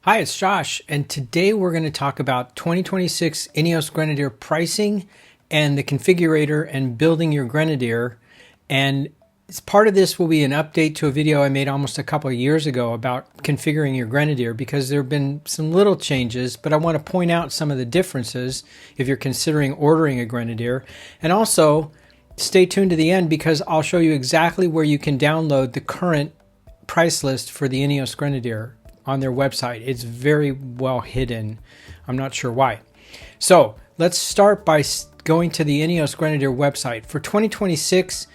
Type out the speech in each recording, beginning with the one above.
Hi, it's Josh, and today we're going to talk about 2026 INEOS Grenadier pricing and the configurator and building your Grenadier. And as part of this will be an update to a video I made almost a couple of years ago about configuring your Grenadier, because there have been some little changes, but I want to point out some of the differences if you're considering ordering a Grenadier. And also stay tuned to the end, because I'll show you exactly where you can download the current price list for the INEOS Grenadier on their website. It's very well hidden. I'm not sure why. So let's start by going to the INEOS Grenadier website. For 2026,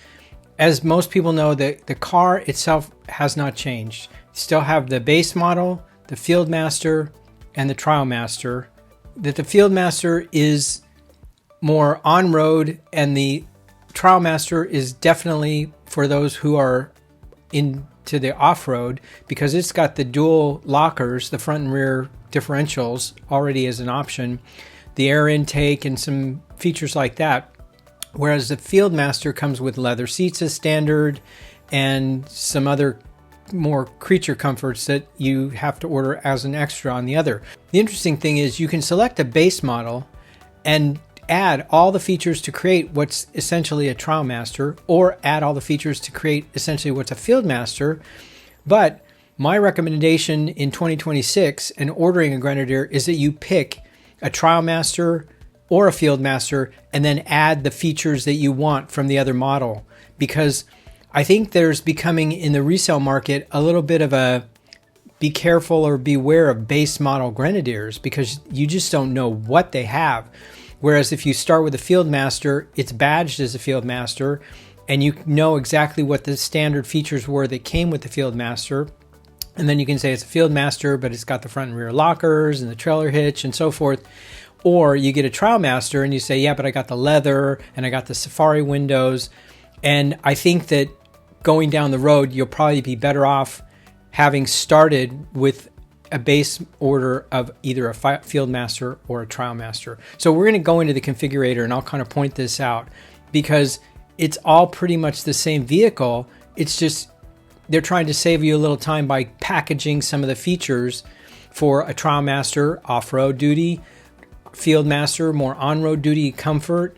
as most people know, the car itself has not changed. You still have the base model, the Fieldmaster, and the Trialmaster. The Fieldmaster is more on-road, and the Trialmaster is definitely for those who are into the off-road, because it's got the dual lockers, the front and rear differentials already as an option, the air intake and some features like that. Whereas the Fieldmaster comes with leather seats as standard and some other more creature comforts that you have to order as an extra on the other. The interesting thing is you can select a base model and add all the features to create what's essentially a Trialmaster, or add all the features to create essentially what's a Fieldmaster. But my recommendation in 2026 and ordering a Grenadier is that you pick a Trialmaster or a Fieldmaster and then add the features that you want from the other model, because I think there's becoming in the resale market a little bit of a be careful or beware of base model Grenadiers, because you just don't know what they have. Whereas if you start with a Fieldmaster, it's badged as a Fieldmaster, and you know exactly what the standard features were that came with the Fieldmaster. And then you can say it's a Fieldmaster, but it's got the front and rear lockers and the trailer hitch and so forth. Or you get a Trialmaster and you say, yeah, but I got the leather and I got the safari windows. And I think that going down the road, you'll probably be better off having started with a base order of either a Fieldmaster or a Trialmaster. So we're going to go into the configurator and I'll kind of point this out, because it's all pretty much the same vehicle. It's just they're trying to save you a little time by packaging some of the features for a Trialmaster off-road duty, Fieldmaster more on-road duty comfort.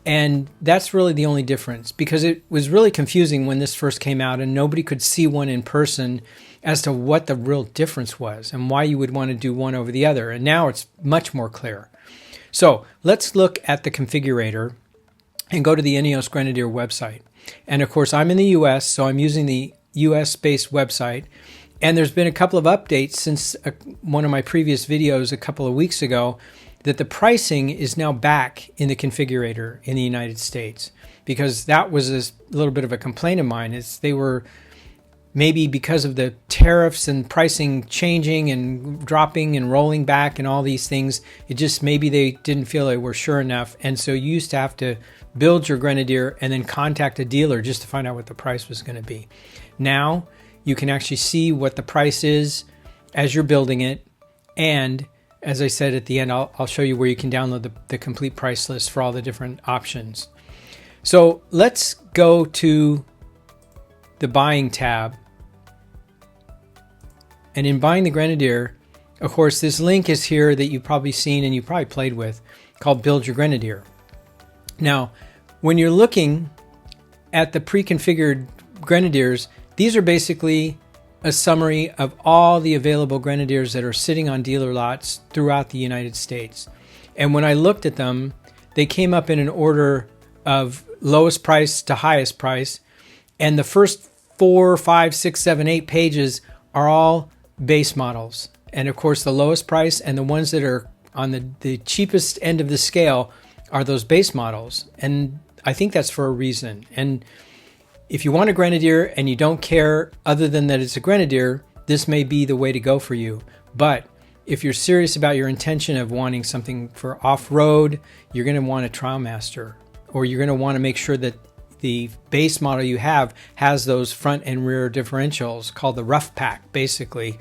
And that's really the only difference, because it was really confusing when this first came out and nobody could see one in person as to what the real difference was and why you would want to do one over the other. And now it's much more clear. So let's look at the configurator and go to the INEOS Grenadier website. And of course, I'm in the US, so I'm using the US-based website. And there's been a couple of updates since one of my previous videos a couple of weeks ago, that the pricing is now back in the configurator in the United States, because that was a little bit of a complaint of mine. Is they were, maybe because of the tariffs and pricing changing and dropping and rolling back and all these things, it just maybe they didn't feel they were sure enough. And so you used to have to build your Grenadier and then contact a dealer just to find out what the price was going to be. Now you can actually see what the price is as you're building it. And as I said at the end, I'll show you where you can download the complete price list for all the different options. So let's go to the buying tab. And in buying the Grenadier, of course, this link is here that you've probably seen and you probably played with, called Build Your Grenadier. Now, when you're looking at the pre-configured Grenadiers, these are basically a summary of all the available Grenadiers that are sitting on dealer lots throughout the United States. And when I looked at them, they came up in an order of lowest price to highest price. And the first 4, 5, 6, 7, 8 pages are all base models. And of course, the lowest price and the ones that are on the cheapest end of the scale are those base models. And I think that's for a reason. And if you want a Grenadier and you don't care other than that it's a Grenadier, this may be the way to go for you. But if you're serious about your intention of wanting something for off-road, you're going to want a Trialmaster, or you're going to want to make sure that the base model you have has those front and rear differentials called the rough pack, basically.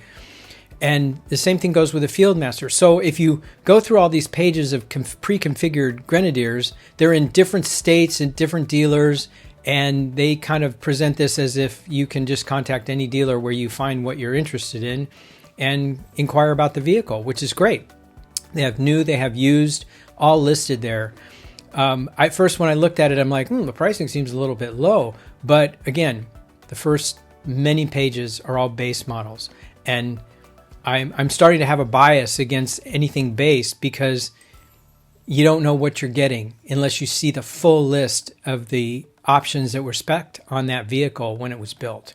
And the same thing goes with the Fieldmaster. So if you go through all these pages of pre-configured Grenadiers, they're in different states and different dealers, and they kind of present this as if you can just contact any dealer where you find what you're interested in. and inquire about the vehicle, which is great. They have new, they have used, all listed there. At first, when I looked at it, I'm like, the pricing seems a little bit low. But again, the first many pages are all base models. And I'm starting to have a bias against anything base because you don't know what you're getting unless you see the full list of the options that were spec'd on that vehicle when it was built.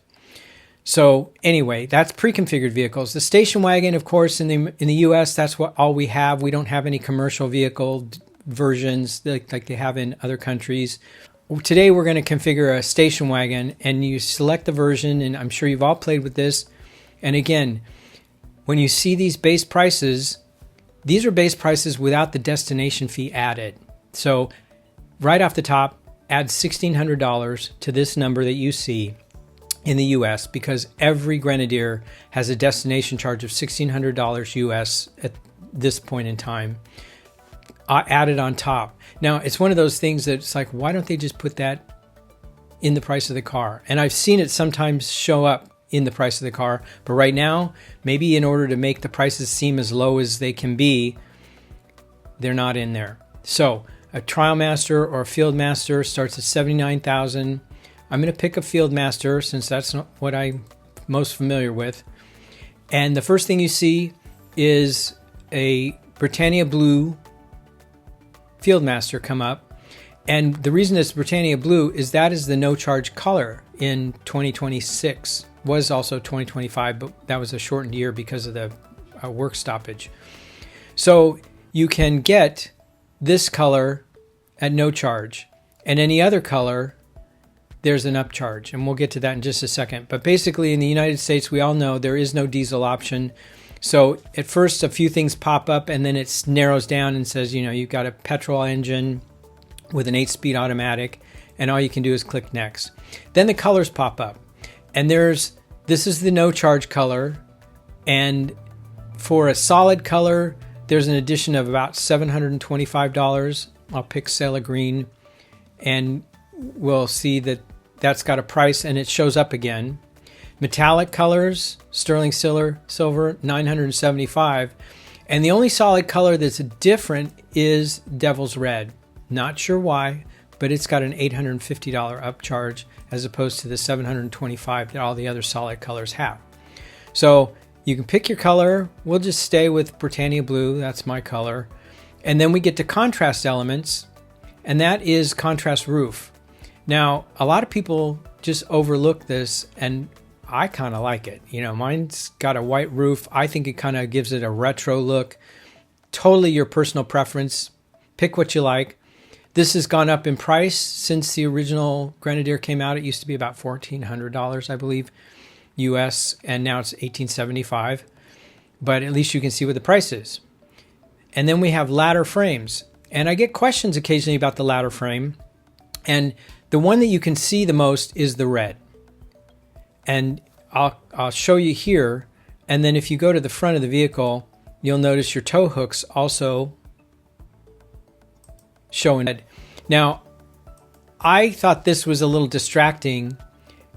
So anyway, that's pre-configured vehicles. The station wagon, of course, in the US, that's what all we have. We don't have any commercial vehicle versions like they have in other countries. Today we're going to configure a station wagon, and you select the version, and I'm sure you've all played with this. And again, when you see these base prices, these are base prices without the destination fee added. So right off the top, add $1,600 to this number that you see in the US, because every Grenadier has a destination charge of $1,600 US at this point in time, added on top. Now, it's one of those things that's like, why don't they just put that in the price of the car? And I've seen it sometimes show up in the price of the car, but right now, maybe in order to make the prices seem as low as they can be, they're not in there. So a Trial Master or a Field Master starts at $79,000. I'm going to pick a Field Master since that's not what I'm most familiar with. And the first thing you see is a Britannia Blue Field Master come up. And the reason it's Britannia Blue is that is the no charge color in 2026. Was also 2025, but that was a shortened year because of the work stoppage. So you can get this color at no charge, and any other color, there's an upcharge, and we'll get to that in just a second. But basically in the United States, we all know there is no diesel option. So at first a few things pop up, and then it narrows down and says, you've got a petrol engine with an 8-speed automatic, and all you can do is click next. Then the colors pop up. And this is the no charge color. And for a solid color, there's an addition of about $725. I'll pick Sailor Green, and we'll see that that's got a price, and it shows up again. Metallic colors, sterling silver, $975. And the only solid color that's different is Devil's Red. Not sure why, but it's got an $850 upcharge as opposed to the $725 that all the other solid colors have. So you can pick your color. We'll just stay with Britannia Blue. That's my color. And then we get to contrast elements, and that is contrast roof. Now, a lot of people just overlook this, and I kind of like it. Mine's got a white roof. I think it kind of gives it a retro look. Totally your personal preference. Pick what you like. This has gone up in price since the original Grenadier came out. It used to be about $1,400, I believe, US, and now it's $1,875. But at least you can see what the price is. And then we have ladder frames. And I get questions occasionally about the ladder frame. And the one that you can see the most is the red. And I'll show you here. And then if you go to the front of the vehicle, you'll notice your tow hooks also showing it. Now, I thought this was a little distracting,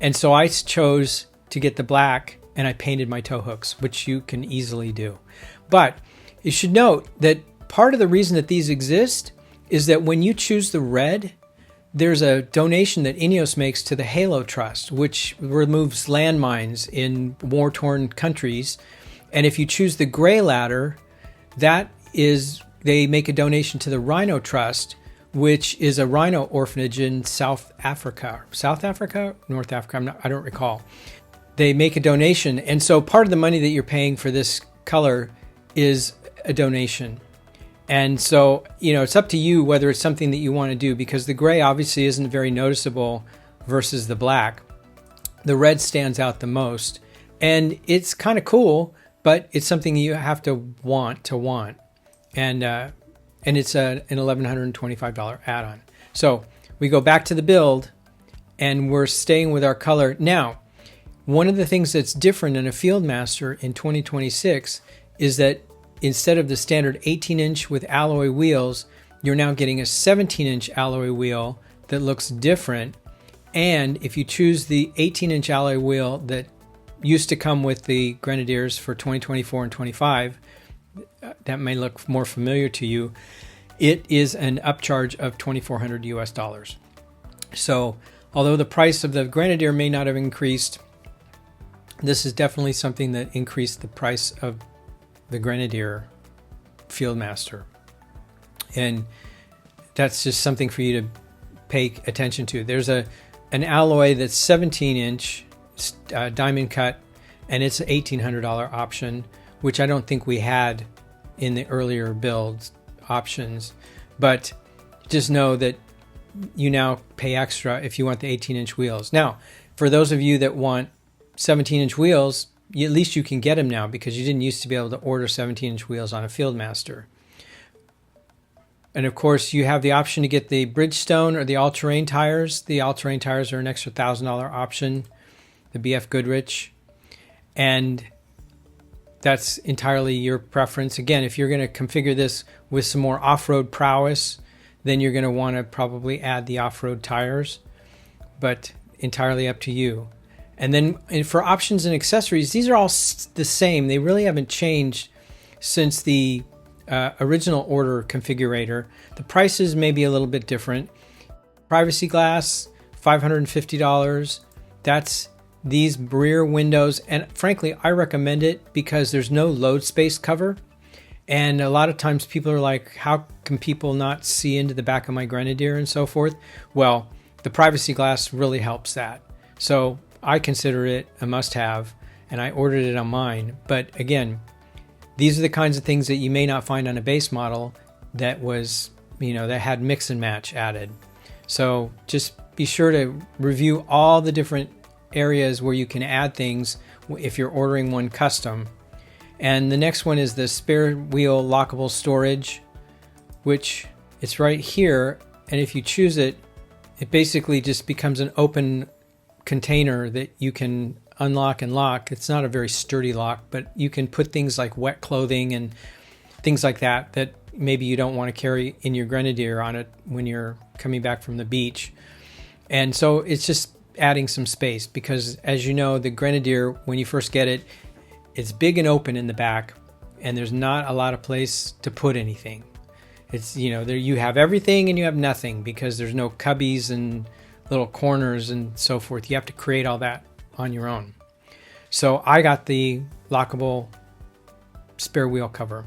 and so I chose to get the black, and I painted my tow hooks, which you can easily do. But you should note that part of the reason that these exist is that when you choose the red, there's a donation that INEOS makes to the Halo Trust, which removes landmines in war-torn countries. And if you choose the gray ladder, they make a donation to the Rhino Trust, which is a rhino orphanage in South Africa? North Africa? I don't recall. They make a donation. And so part of the money that you're paying for this color is a donation. And so, it's up to you whether it's something that you want to do, because the gray obviously isn't very noticeable versus the black. The red stands out the most. And it's kind of cool, but it's something you have to want. And it's an $1,125 add-on. So we go back to the build, and we're staying with our color. Now, one of the things that's different in a Field Master in 2026 is that instead of the standard 18-inch with alloy wheels, you're now getting a 17-inch alloy wheel that looks different. And if you choose the 18-inch alloy wheel that used to come with the Grenadiers for 2024 and 25, that may look more familiar to you. It is an upcharge of $2,400 US. So although the price of the Grenadier may not have increased, this is definitely something that increased the price of the Grenadier Fieldmaster. And that's just something for you to pay attention to. There's an alloy that's 17-inch diamond cut, and it's an $1,800 option, which I don't think we had in the earlier builds options. But just know that you now pay extra if you want the 18-inch wheels. Now, for those of you that want 17-inch wheels, at least you can get them now, because you didn't used to be able to order 17-inch wheels on a Fieldmaster. And of course, you have the option to get the Bridgestone or the all-terrain tires. The all-terrain tires are an extra $1,000 option, the BF Goodrich. And that's entirely your preference. Again, if you're going to configure this with some more off-road prowess, then you're going to want to probably add the off-road tires, but entirely up to you. And then for options and accessories, these are all the same. They really haven't changed since the original order configurator. The prices may be a little bit different. Privacy glass, $550. That's these rear windows. And frankly, I recommend it because there's no load space cover. And a lot of times people are like, how can people not see into the back of my Grenadier and so forth? Well, the privacy glass really helps that. So I consider it a must-have, and I ordered it on mine. But again, these are the kinds of things that you may not find on a base model that was, that had mix and match added. So just be sure to review all the different areas where you can add things if you're ordering one custom. And the next one is the spare wheel lockable storage, which it's right here. And if you choose it, it basically just becomes an open container that you can unlock and lock. It's not a very sturdy lock, but you can put things like wet clothing and things like that that maybe you don't want to carry in your Grenadier on it when you're coming back from the beach. And so it's just adding some space, because as you know, the Grenadier, when you first get it, it's big and open in the back, and there's not a lot of place to put anything. It's, there you have everything and you have nothing, because there's no cubbies and little corners and so forth. You have to create all that on your own. So I got the lockable spare wheel cover.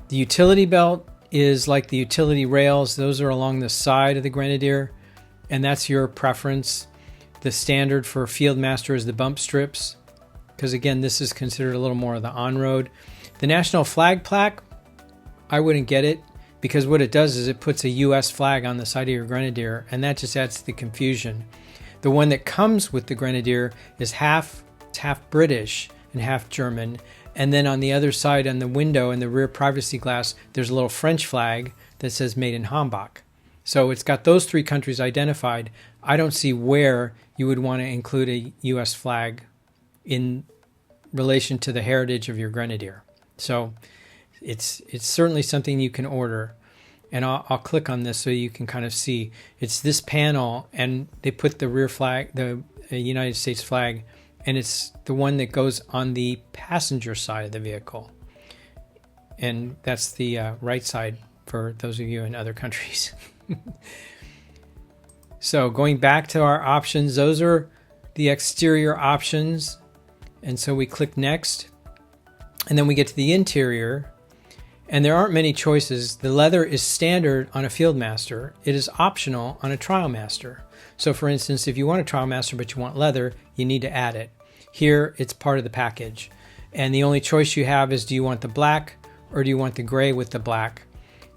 The utility belt is like the utility rails. Those are along the side of the Grenadier, and that's your preference. The standard for Fieldmaster is the bump strips, because again, this is considered a little more of the on-road. The national flag plaque, I wouldn't get it, because what it does is it puts a US flag on the side of your Grenadier, and that just adds to the confusion. The one that comes with the Grenadier is half British and half German. And then on the other side, on the window and the rear privacy glass, there's a little French flag that says made in Hambach. So it's got those three countries identified. I don't see where you would want to include a US flag in relation to the heritage of your Grenadier. So it's certainly something you can order. And I'll click on this so you can kind of see. It's this panel, and they put the rear flag, the United States flag, and it's the one that goes on the passenger side of the vehicle. And that's the right side for those of you in other countries. So going back to our options, those are the exterior options. And so we click next, and then we get to the interior. And there aren't many choices. The leather is standard on a Fieldmaster. It is optional on a Trialmaster. So for instance, if you want a Trialmaster but you want leather, you need to add it. Here, it's part of the package. And the only choice you have is, do you want the black or do you want the gray with the black?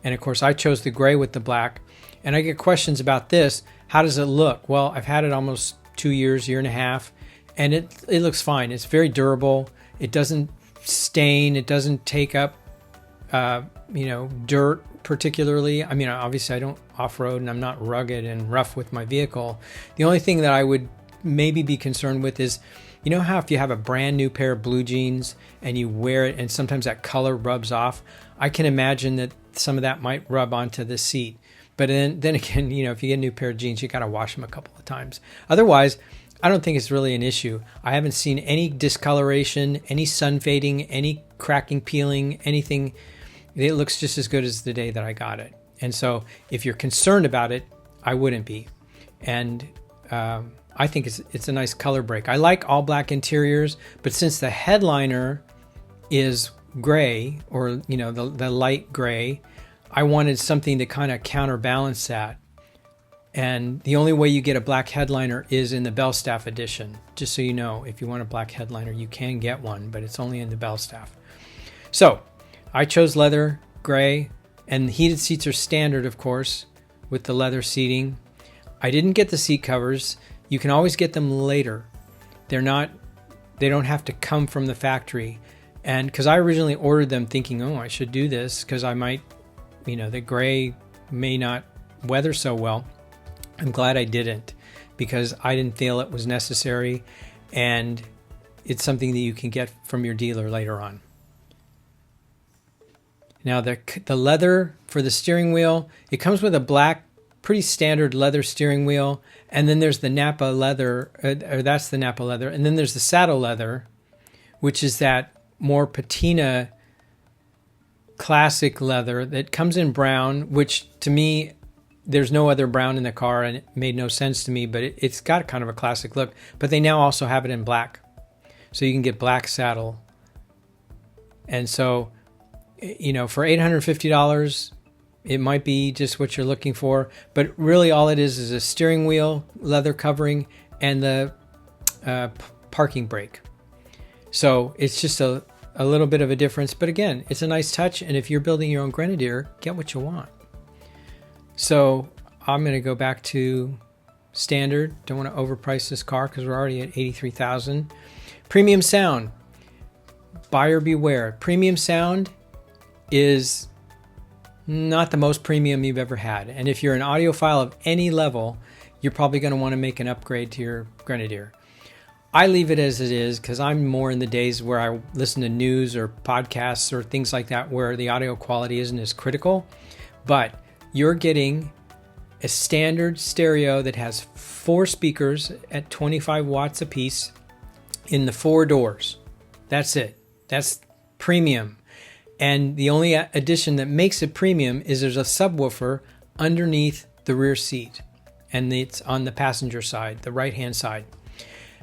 And of course, I chose the gray with the black. And I get questions about this. How does it look? Well, I've had it almost 2 years, year and a half, and it looks fine. It's very durable. It doesn't stain. It doesn't take up dirt particularly. I mean, obviously I don't off-road and I'm not rugged and rough with my vehicle. The only thing that I would maybe be concerned with is, you know how if you have a brand new pair of blue jeans and you wear it and sometimes that color rubs off, I can imagine that some of that might rub onto the seat. But then again, if you get a new pair of jeans, you got to wash them a couple of times. Otherwise, I don't think it's really an issue. I haven't seen any discoloration, any sun fading, any cracking, peeling, anything. It looks just as good as the day that I got it. And so if you're concerned about it, I wouldn't be. And I think it's a nice color break. I like all black interiors, but since the headliner is gray, or the light gray, I wanted something to kind of counterbalance that. And the only way you get a black headliner is in the Belstaff edition. Just so you know, if you want a black headliner, you can get one, but it's only in the Belstaff. So I chose leather gray, and the heated seats are standard, of course, with the leather seating. I didn't get the seat covers. You can always get them later. They don't have to come from the factory. And because I originally ordered them thinking, oh, I should do this because I might, the gray may not weather so well. I'm glad I didn't, because I didn't feel it was necessary, and it's something that you can get from your dealer later on. Now the leather for the steering wheel, it comes with a black, pretty standard leather steering wheel, and then there's the Napa leather, or that's the Napa leather, and then there's the saddle leather, which is that more patina classic leather that comes in brown, which to me, there's no other brown in the car, and it made no sense to me, but it's got kind of a classic look. But they now also have it in black, so you can get black saddle. And so, for $850, it might be just what you're looking for, but really all it is a steering wheel, leather covering, and the parking brake. So it's just a little bit of a difference, but again, it's a nice touch, and if you're building your own Grenadier, get what you want. So I'm going to go back to standard. Don't want to overprice this car because we're already at $83,000. Premium sound. Buyer beware. Premium sound is not the most premium you've ever had. And if you're an audiophile of any level, you're probably going to want to make an upgrade to your Grenadier. I leave it as it is because I'm more in the days where I listen to news or podcasts or things like that where the audio quality isn't as critical. But you're getting a standard stereo that has 4 speakers at 25 watts apiece in the 4 doors. That's it. That's premium. And the only addition that makes it premium is there's a subwoofer underneath the rear seat. And it's on the passenger side, the right-hand side.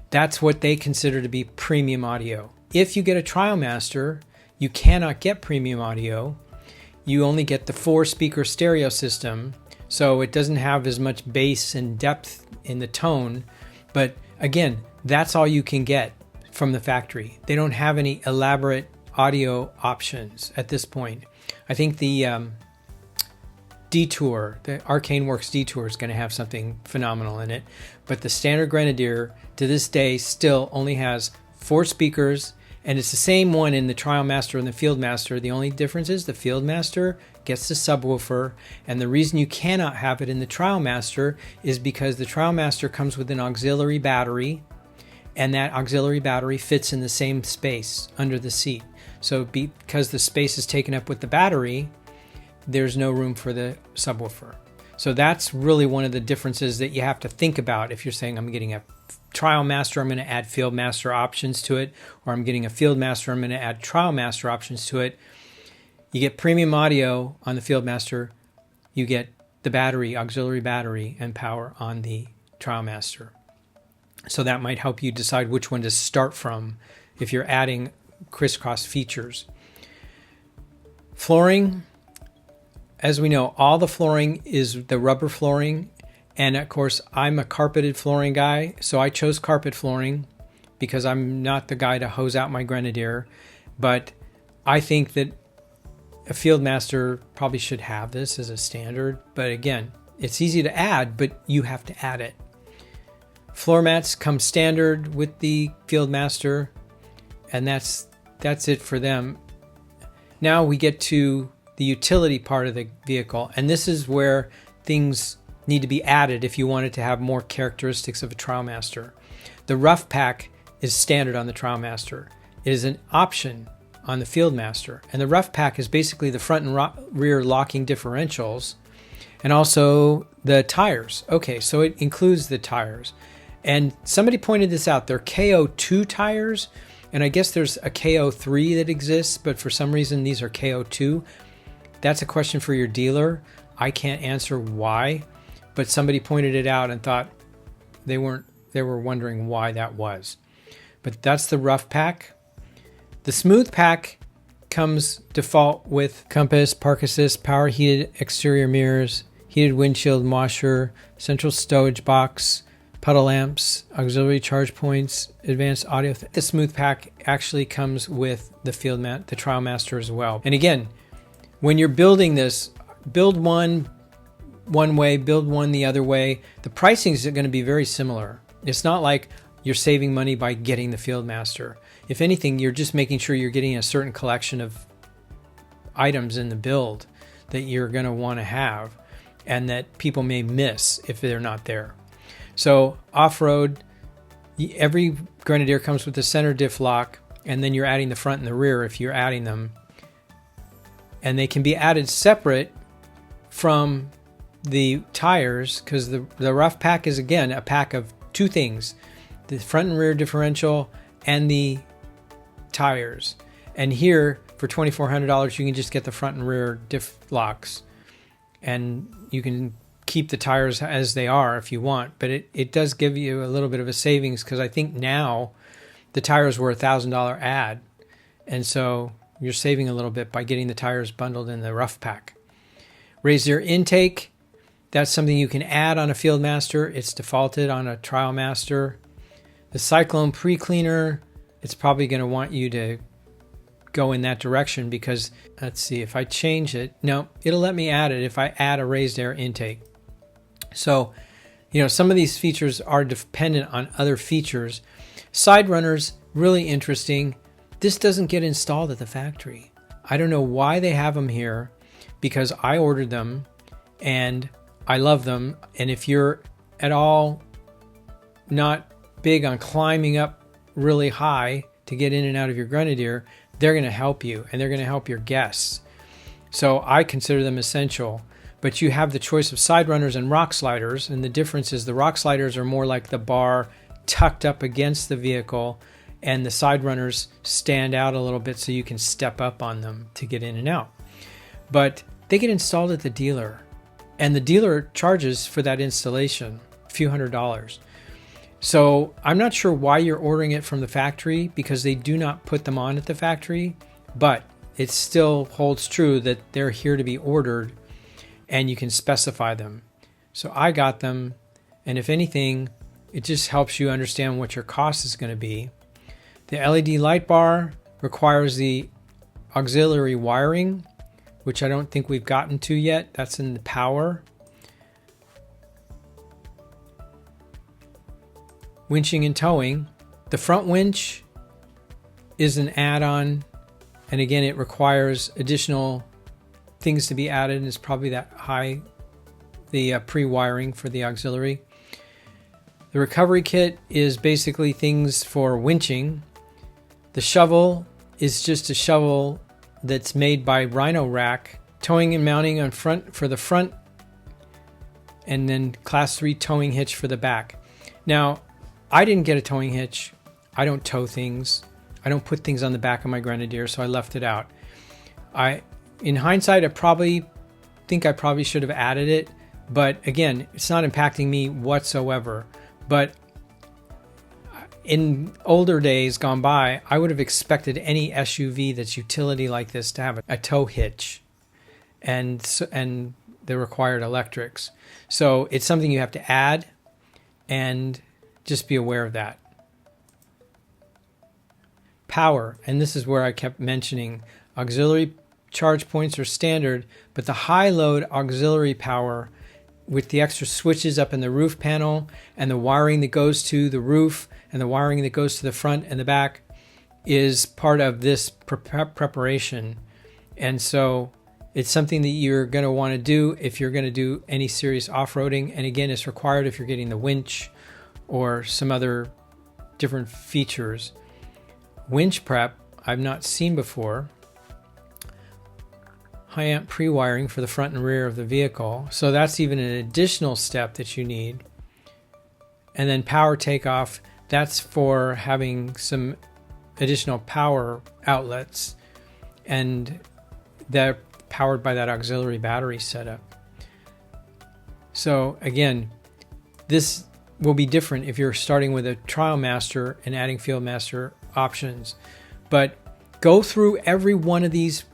That's what they consider to be premium audio. If you get a TrialMaster, you cannot get premium audio. You only get the 4-speaker stereo system, so it doesn't have as much bass and depth in the tone. But again, that's all you can get from the factory. They don't have any elaborate audio options at this point. I think the Detour, the Arcane Works Detour, is going to have something phenomenal in it. But the standard Grenadier to this day still only has 4 speakers. And it's the same one in the TrialMaster and the Fieldmaster. The only difference is the Fieldmaster gets the subwoofer. And the reason you cannot have it in the TrialMaster is because the TrialMaster comes with an auxiliary battery. And that auxiliary battery fits in the same space under the seat. So because the space is taken up with the battery, there's no room for the subwoofer. So that's really one of the differences that you have to think about if you're saying I'm getting a TrialMaster, I'm going to add Fieldmaster options to it, or I'm getting a Fieldmaster, I'm going to add TrialMaster options to it. You get premium audio on the Fieldmaster, you get the battery, auxiliary battery, and power on the TrialMaster. So that might help you decide which one to start from if you're adding crisscross features. Flooring, as we know, all the flooring is the rubber flooring. And of course, I'm a carpeted flooring guy, so I chose carpet flooring because I'm not the guy to hose out my Grenadier. But I think that a Fieldmaster probably should have this as a standard. But again, it's easy to add, but you have to add it. Floor mats come standard with the Fieldmaster, and that's it for them. Now we get to the utility part of the vehicle, and this is where things need to be added if you wanted to have more characteristics of a TrialMaster. The rough pack is standard on the TrialMaster. It is an option on the Fieldmaster, and the rough pack is basically the front and rear locking differentials and also the tires. Okay, so it includes the tires. And somebody pointed this out. They're KO2 tires, and I guess there's a KO3 that exists, but for some reason these are KO2. That's a question for your dealer. I can't answer why, but somebody pointed it out and thought they were wondering why that was. But that's the rough pack. The smooth pack comes default with compass, park assist, power heated exterior mirrors, heated windshield washer, central stowage box, puddle lamps, auxiliary charge points, advanced audio. The smooth pack actually comes with the the TrialMaster as well. And again, when you're building this, build one way, build one the other way. The pricing is going to be very similar. It's not like you're saving money by getting the Fieldmaster. If anything, you're just making sure you're getting a certain collection of items in the build that you're going to want to have and that people may miss if they're not there. So off-road, every Grenadier comes with the center diff lock, and then you're adding the front and the rear if you're adding them. And they can be added separate from the tires, because the rough pack is, again, a pack of two things: the front and rear differential and the tires. And here for $2,400 you can just get the front and rear diff locks, and you can keep the tires as they are if you want, but it does give you a little bit of a savings, because I think now the tires were $1,000 add, and so you're saving a little bit by getting the tires bundled in the rough pack. Raised air intake, that's something you can add on a Fieldmaster. It's defaulted on a TrialMaster. The Cyclone pre-cleaner, it's probably going to want you to go in that direction, because let's see, if I change it, no, it'll let me add it if I add a raised air intake. So, you know, some of these features are dependent on other features. Side runners, really interesting. This doesn't get installed at the factory. I don't know why they have them here, because I ordered them and I love them. And if you're at all not big on climbing up really high to get in and out of your Grenadier, they're going to help you, and they're going to help your guests. So I consider them essential. But you have the choice of side runners and rock sliders, and the difference is the rock sliders are more like the bar tucked up against the vehicle, and the side runners stand out a little bit so you can step up on them to get in and out. But they get installed at the dealer, and the dealer charges for that installation a few $100s. So I'm not sure why you're ordering it from the factory, because they do not put them on at the factory, but it still holds true that they're here to be ordered and you can specify them. So I got them, and if anything, it just helps you understand what your cost is going to be. The LED light bar requires the auxiliary wiring, which I don't think we've gotten to yet. That's in the power. Winching and towing. The front winch is an add-on, and again, it requires additional things to be added, and it's probably that high, the pre-wiring for the auxiliary. The recovery kit is basically things for winching. The shovel is just a shovel that's made by Rhino Rack. Towing and mounting on front for the front, and then class 3 towing hitch for the back. Now, I didn't get a towing hitch. I don't tow things. I don't put things on the back of my Grenadier, so I left it out. In hindsight, I probably should have added it, but again, it's not impacting me whatsoever. But in older days gone by, I would have expected any SUV that's utility like this to have a tow hitch and the required electrics. So it's something you have to add, and just be aware of that. Power, and this is where I kept mentioning auxiliary charge points are standard, but the high load auxiliary power with the extra switches up in the roof panel and the wiring that goes to the roof and the wiring that goes to the front and the back is part of this preparation. And so it's something that you're going to want to do if you're going to do any serious off-roading. And again, it's required if you're getting the winch or some other different features. Winch prep, I've not seen before. High amp pre-wiring for the front and rear of the vehicle. So that's even an additional step that you need. And then power takeoff, that's for having some additional power outlets, and they're powered by that auxiliary battery setup. So again, this will be different if you're starting with a trial master and adding field master options. But go through every one of these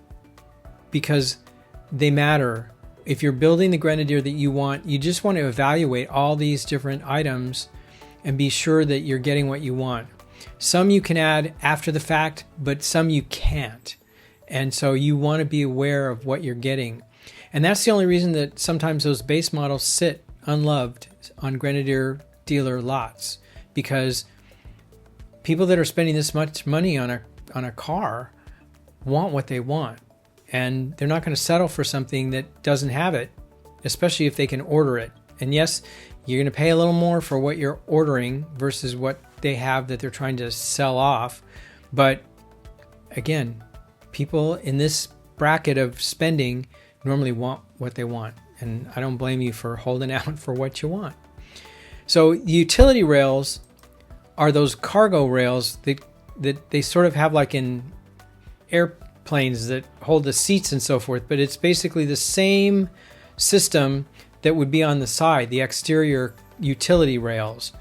because they matter. If you're building the Grenadier that you want, you just want to evaluate all these different items and be sure that you're getting what you want. Some you can add after the fact, but some you can't. And so you want to be aware of what you're getting. And that's the only reason that sometimes those base models sit unloved on Grenadier dealer lots, because people that are spending this much money on a car want what they want. And they're not going to settle for something that doesn't have it, especially if they can order it. And yes, you're going to pay a little more for what you're ordering versus what they have that they're trying to sell off. But again, people in this bracket of spending normally want what they want. And I don't blame you for holding out for what you want. So the utility rails are those cargo rails that they sort of have like in airplanes that hold the seats and so forth, but it's basically the same system that would be on the side, the exterior utility rails.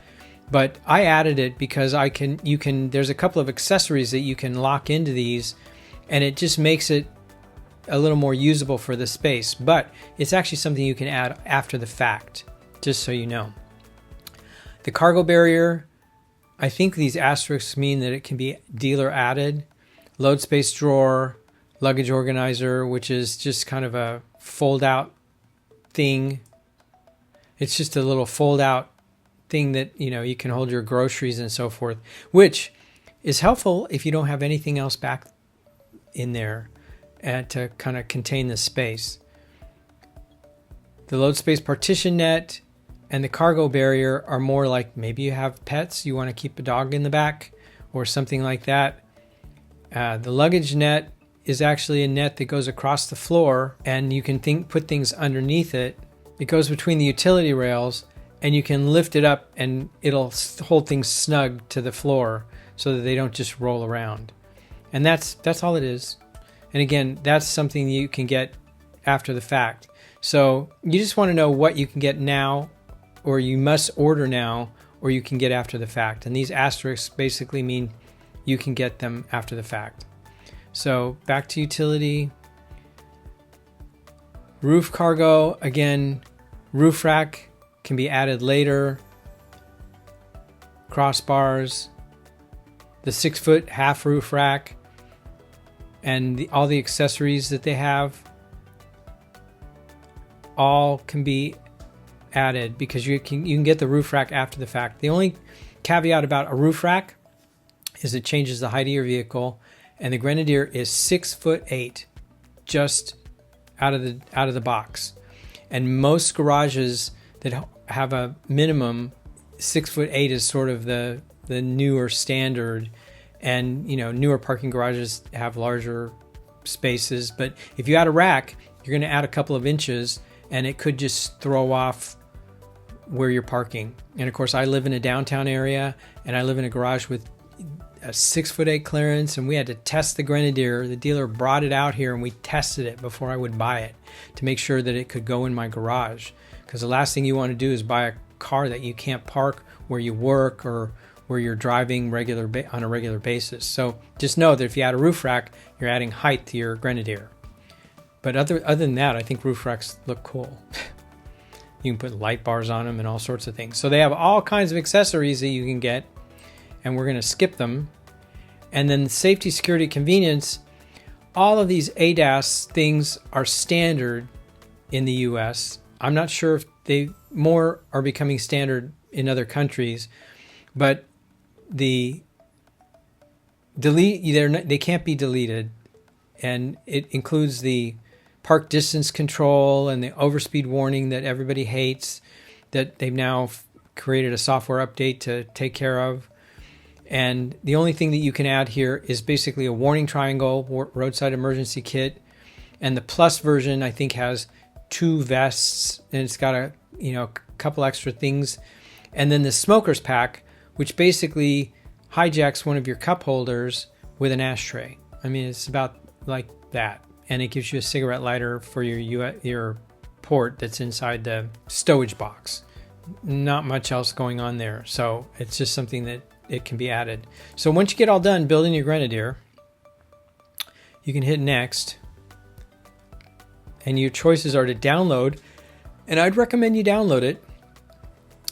But I added it because there's a couple of accessories that you can lock into these, and it just makes it a little more usable for the space. But it's actually something you can add after the fact, just so you know. The cargo barrier, I think these asterisks mean that it can be dealer added. Load space drawer, luggage organizer, which is just kind of a fold out thing. It's just a little fold out thing that, you can hold your groceries and so forth, which is helpful if you don't have anything else back in there to kind of contain the space. The load space partition net and the cargo barrier are more like maybe you have pets, you want to keep a dog in the back or something like that. The luggage net is actually a net that goes across the floor, and you can put things underneath it. It goes between the utility rails, and you can lift it up and it'll hold things snug to the floor so that they don't just roll around. And that's all it is. And again, that's something you can get after the fact. So you just want to know what you can get now, or you must order now, or you can get after the fact. And these asterisks basically mean you can get them after the fact. So back to utility. Roof cargo, again, roof rack can be added later. Crossbars, the 6-foot half roof rack, and all the accessories that they have all can be added because you can get the roof rack after the fact. The only caveat about a roof rack is it changes the height of your vehicle, and the Grenadier is 6'8", just out of the box. And most garages that have a minimum 6'8" is sort of the newer standard. And newer parking garages have larger spaces. But if you add a rack, you're going to add a couple of inches, and it could just throw off where you're parking. And of course, I live in a downtown area, and I live in a garage with a 6'8" clearance, and we had to test the Grenadier. The dealer brought it out here, and we tested it before I would buy it to make sure that it could go in my garage. Because the last thing you want to do is buy a car that you can't park where you work or where you're driving on a regular basis. So just know that if you add a roof rack, you're adding height to your Grenadier. But other than that, I think roof racks look cool. You can put light bars on them and all sorts of things. So they have all kinds of accessories that you can get, and we're going to skip them. And then safety, security, convenience, all of these ADAS things are standard in the US. I'm not sure if they more are becoming standard in other countries, but they can't be deleted. And it includes the park distance control and the overspeed warning that everybody hates, that they've now created a software update to take care of. And the only thing that you can add here is basically a warning triangle, roadside emergency kit. And the Plus version, I think, has 2 vests, and it's got a couple extra things And then the smoker's pack, which basically hijacks one of your cup holders with an ashtray. I mean, it's about like that. And it gives you a cigarette lighter for your port that's inside the stowage box. Not much else going on there. So it's just something that it can be added. So once you get all done building your Grenadier, you can hit next. And your choices are to download. And I'd recommend you download it,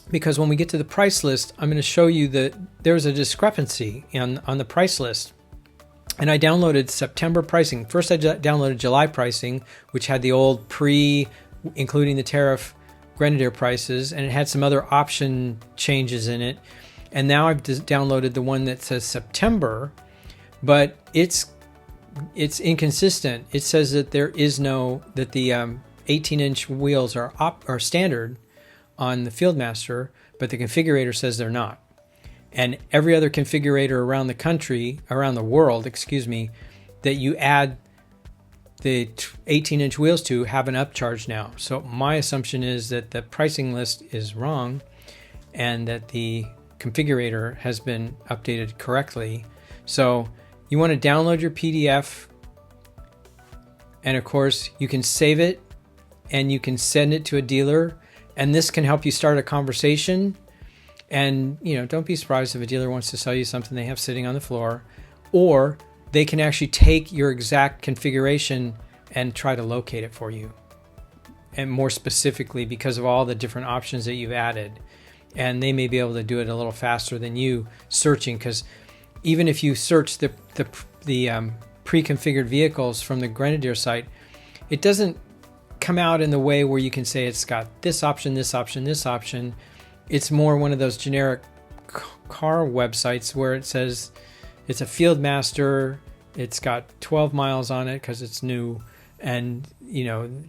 because when we get to the price list, I'm going to show you that there's a discrepancy on the price list. And I downloaded September pricing. First, I downloaded July pricing, which had the old including the tariff Grenadier prices, and it had some other option changes in it. And now I've downloaded the one that says September, but it's inconsistent. It says that the 18-inch wheels are standard on the Fieldmaster, but the configurator says they're not. And every other configurator around the world, that you add the 18-inch wheels to have an upcharge now. So my assumption is that the pricing list is wrong and that the configurator has been updated correctly. So you want to download your PDF, and of course you can save it and you can send it to a dealer, and this can help you start a conversation. And, don't be surprised if a dealer wants to sell you something they have sitting on the floor, or they can actually take your exact configuration and try to locate it for you. And more specifically, because of all the different options that you've added. And they may be able to do it a little faster than you searching, because even if you search the pre-configured vehicles from the Grenadier site, it doesn't come out in the way where you can say it's got this option, this option, this option. It's more one of those generic car websites where it says it's a Fieldmaster, it's got 12 miles on it because it's new, and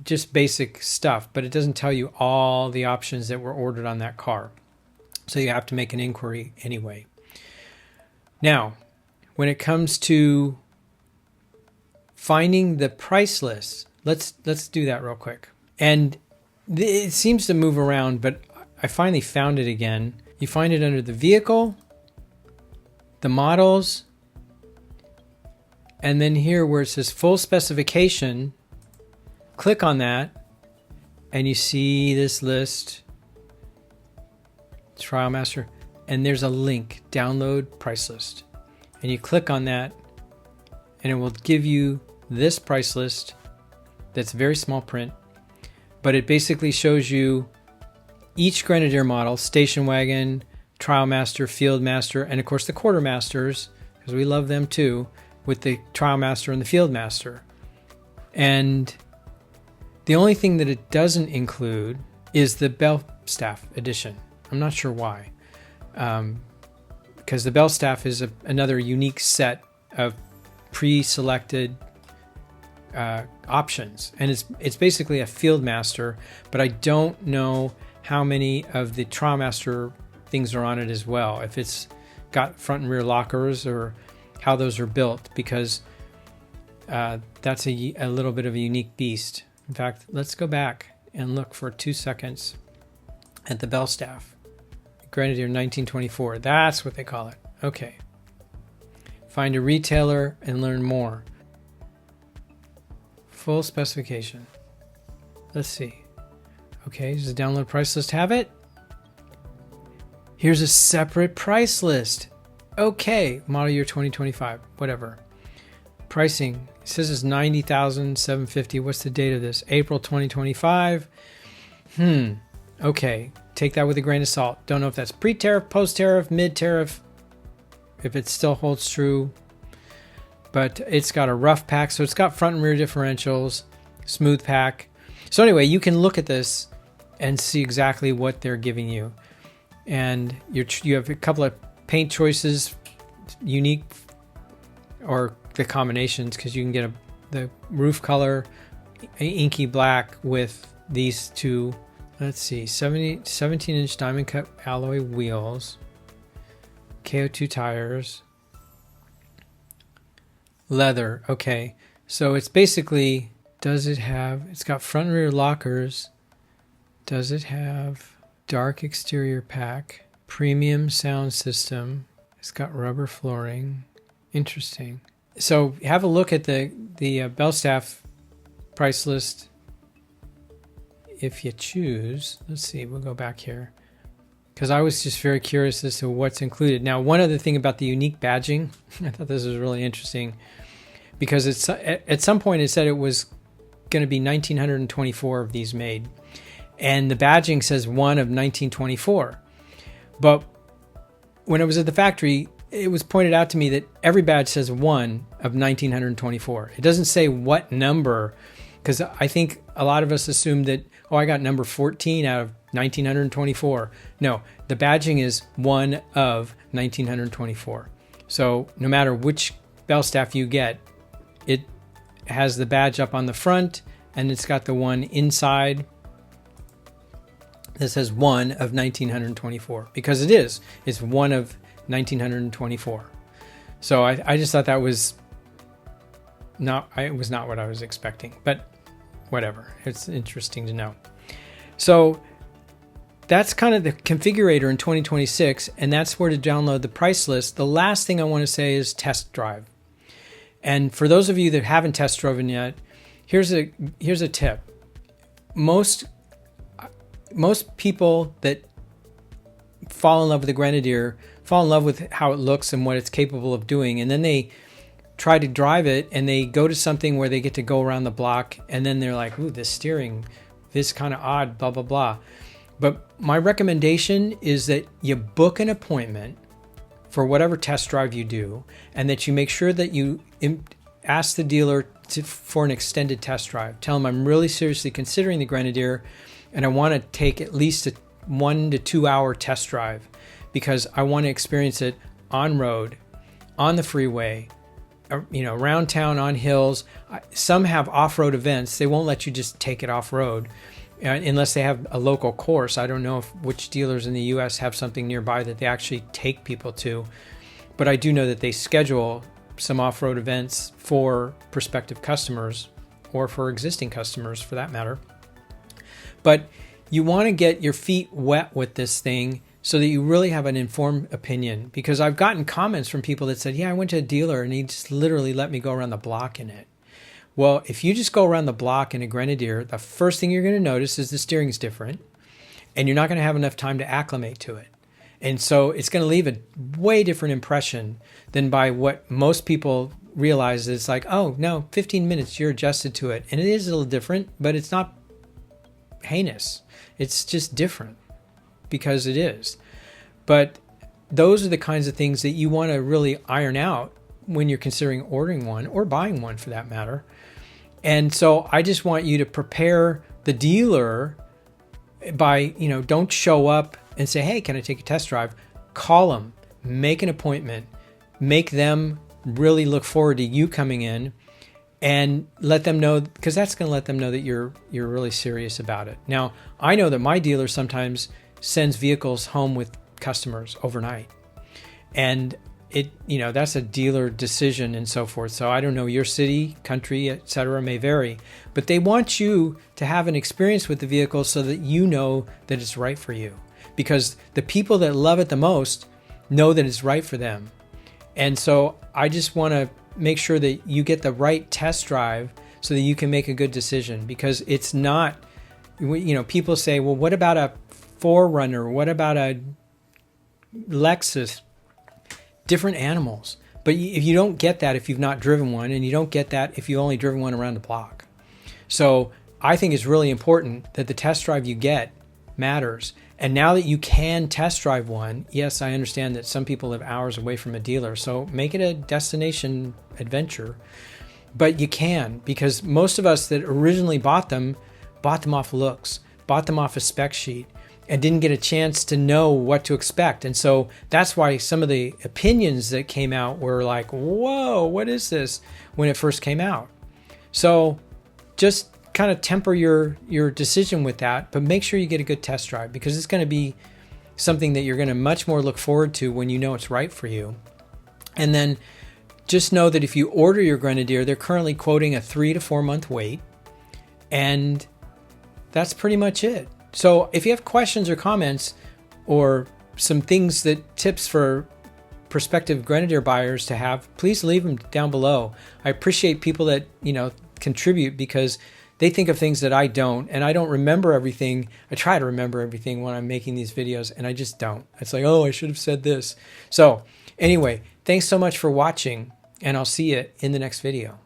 just basic stuff, but it doesn't tell you all the options that were ordered on that car. So you have to make an inquiry anyway. Now, when it comes to finding the price list, let's do that real quick. And it seems to move around, but I finally found it again. You find it under the vehicle, the models, and then here where it says full specification, click on that, and you see this list, Trialmaster, and there's a link, download price list. And you click on that, and it will give you this price list that's very small print, but it basically shows you each Grenadier model, station wagon, Trialmaster, Fieldmaster, and of course the Quartermasters, because we love them too, with the Trialmaster and the Fieldmaster. And the only thing that it doesn't include is the bell staff edition. I'm not sure why, because the bell staff is another unique set of pre-selected options, and it's basically a Fieldmaster, but I don't know how many of the Trialmaster things are on it as well, if it's got front and rear lockers or how those are built, because that's a little bit of a unique beast. In fact, let's go back and look for 2 seconds at the bell staff. Grenadier 1924, that's what they call it. Okay. Find a retailer and learn more. Full specification. Let's see. Okay, does the download price list have it? Here's a separate price list. Okay, model year 2025, whatever. Pricing, it says it's $90,750. What's the date of this? April 2025. Okay, take that with a grain of salt. Don't know if that's pre-tariff, post-tariff, mid-tariff, if it still holds true. But it's got a rough pack, so it's got front and rear differentials, smooth pack. So anyway, you can look at this and see exactly what they're giving you. And you have a couple of paint choices, unique, or the combinations, because you can get the roof color, inky black with these two. Let's see, 17-inch diamond cut alloy wheels, KO2 tires, leather. Okay, so it's basically, it's got front and rear lockers. Does it have dark exterior pack, premium sound system. It's got rubber flooring. Interesting. So have a look at the Belstaff price list if you choose. Let's see, we'll go back here, because I was just very curious as to what's included. Now, one other thing about the unique badging, I thought this was really interesting, because it's at some point it said it was going to be 1,924 of these made, and the badging says one of 1924. But when I was at the factory, it was pointed out to me that every badge says one of 1,924. It doesn't say what number, because I think a lot of us assume that, oh, I got number 14 out of 1,924. No, the badging is one of 1,924. So no matter which Belstaff you get, it has the badge up on the front, and it's got the one inside that says one of 1,924, because it is. It's one of 1,924. So I just thought that was not what I was expecting, but whatever. It's interesting to know. So that's kind of the configurator in 2026, and that's where to download the price list. The last thing I want to say is test drive. And for those of you that haven't test driven yet, here's a tip. Most people that fall in love with the Grenadier fall in love with how it looks and what it's capable of doing, and then they try to drive it, and they go to something where they get to go around the block, and then they're like, ooh, this steering, this kind of odd, blah, blah, blah. But my recommendation is that you book an appointment for whatever test drive you do, and that you make sure that you ask the dealer for an extended test drive. Tell them I'm really seriously considering the Grenadier, and I want to take at least a 1 to 2 hour test drive, because I want to experience it on road, on the freeway, around town, on hills. Some have off-road events. They won't let you just take it off-road unless they have a local course. I don't know which dealers in the U.S. have something nearby that they actually take people to, but I do know that they schedule some off-road events for prospective customers, or for existing customers for that matter. But you want to get your feet wet with this thing so that you really have an informed opinion, because I've gotten comments from people that said, yeah, I went to a dealer and he just literally let me go around the block in it. Well, if you just go around the block in a Grenadier, the first thing you're going to notice is the steering's different, and you're not going to have enough time to acclimate to it. And so it's going to leave a way different impression than by what most people realize. It's like, oh, no, 15 minutes, you're adjusted to it. And it is a little different, but it's not heinous. It's just different, because it is. But those are the kinds of things that you want to really iron out when you're considering ordering one, or buying one for that matter. And so I just want you to prepare the dealer by, don't show up and say, hey, can I take a test drive? Call them, make an appointment, make them really look forward to you coming in, and let them know, because that's going to let them know that you're really serious about it. Now, I know that my dealer sometimes sends vehicles home with customers overnight, and that's a dealer decision and so forth. So I don't know, your city, country, etc. may vary, but they want you to have an experience with the vehicle so that you know that it's right for you, because the people that love it the most know that it's right for them. And so I just want to make sure that you get the right test drive so that you can make a good decision, because it's not, people say, well, what about a 4Runner? What about a Lexus? Different animals. But if you don't get that if you've not driven one, and you don't get that if you've only driven one around the block. So I think it's really important that the test drive you get matters. And now that you can test drive one, yes, I understand that some people live hours away from a dealer, so make it a destination adventure. But you can, because most of us that originally bought them off looks, bought them off a spec sheet, and didn't get a chance to know what to expect. And so that's why some of the opinions that came out were like, whoa, what is this, when it first came out. So just kind of temper your decision with that, but make sure you get a good test drive, because it's going to be something that you're going to much more look forward to when you know it's right for you. And then just know that if you order your Grenadier, they're currently quoting a 3 to 4 month wait, and that's pretty much it. So if you have questions or comments or some things tips for prospective Grenadier buyers to have, please leave them down below. I appreciate people that, contribute, because they think of things that I don't, and I don't remember everything. I try to remember everything when I'm making these videos, and I just don't. It's like, oh, I should have said this. So anyway, thanks so much for watching, and I'll see you in the next video.